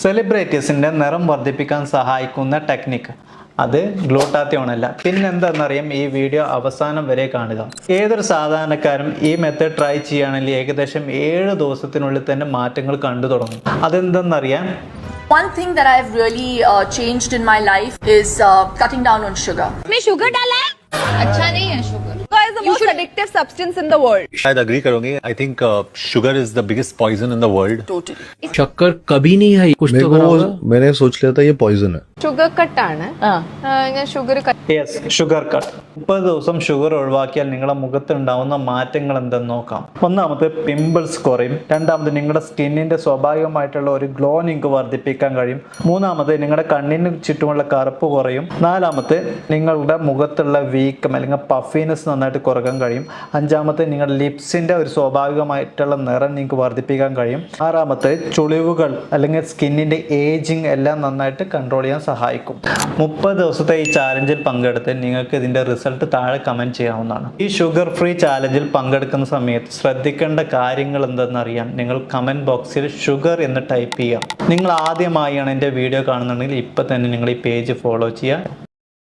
സെലിബ്രിറ്റീസിൻ്റെ നിറം വർദ്ധിപ്പിക്കാൻ സഹായിക്കുന്ന ടെക്നിക്ക് അത് ഗ്ലൂട്ടാത്തിയോൺ അല്ല. പിന്നെന്താണെന്നറിയാം, ഈ വീഡിയോ അവസാനം വരെ കാണുക. ഏതൊരു സാധാരണക്കാരും ഈ മെത്തേഡ് ട്രൈ ചെയ്യുകയാണെങ്കിൽ ഏകദേശം 7 ദിവസത്തിനുള്ളിൽ തന്നെ മാറ്റങ്ങൾ കണ്ടു തുടങ്ങും. അതെന്തെന്നറിയാം. One thing that I've really changed in my life is cutting down on sugar. इसमें शुगर डाला है? अच्छा नहीं है sugar. Sugar is the most addictive substance in the world. शायद agree करोगे. I think sugar is the biggest poison in the world. Totally. शक्कर कभी नहीं है कुछ तो करा होगा. मैंने सोच लिया था ये पॉइजन है. ഷുഗർ കട്ടാണ് ഞാൻ ഷുഗർ യെസ്, ഷുഗർ കട്ട്. 30 ദിവസം ഷുഗർ ഒഴിവാക്കിയാൽ നിങ്ങളുടെ മുഖത്ത് ഉണ്ടാവുന്ന മാറ്റങ്ങൾ എന്തെന്ന് നോക്കാം. ഒന്നാമത് പിമ്പിൾസ് കുറയും. രണ്ടാമത് നിങ്ങളുടെ സ്കിന്നിന്റെ സ്വാഭാവികമായിട്ടുള്ള ഒരു ഗ്ലോ നിങ്ങൾക്ക് വർദ്ധിപ്പിക്കാൻ കഴിയും. മൂന്നാമത് നിങ്ങളുടെ കണ്ണിന് ചുറ്റുമുള്ള കറുപ്പ് കുറയും. നാലാമത് നിങ്ങളുടെ മുഖത്തുള്ള വീക്കം അല്ലെങ്കിൽ പഫിനെസ് നന്നായിട്ട് കുറക്കാൻ കഴിയും. അഞ്ചാമത്തെ നിങ്ങളുടെ ലിപ്സിന്റെ ഒരു സ്വാഭാവികമായിട്ടുള്ള നിറം നിങ്ങൾക്ക് വർദ്ധിപ്പിക്കാൻ കഴിയും. ആറാമത്തെ ചുളിവുകൾ അല്ലെങ്കിൽ സ്കിന്നിന്റെ ഏജിങ് എല്ലാം നന്നായിട്ട് കൺട്രോൾ ചെയ്യാൻ സഹായിക്കും. 30 ദിവസത്തെ ഈ ചാലഞ്ചിൽ പങ്കെടുത്ത് നിങ്ങൾക്ക് ഇതിന്റെ റിസൾട്ട് താഴെ കമന്റ് ചെയ്യാവുന്നതാണ്. ഈ ഷുഗർ ഫ്രീ ചാലഞ്ചിൽ പങ്കെടുക്കുന്ന സമയത്ത് ശ്രദ്ധിക്കേണ്ട കാര്യങ്ങൾ എന്തെന്നറിയാൻ നിങ്ങൾ കമന്റ് ബോക്സിൽ ഷുഗർ എന്ന് ടൈപ്പ് ചെയ്യുക. നിങ്ങൾ ആദ്യമായാണ് എൻ്റെ വീഡിയോ കാണുന്നുണ്ടെങ്കിൽ ഇപ്പം തന്നെ നിങ്ങൾ ഈ പേജ് ഫോളോ ചെയ്യുക.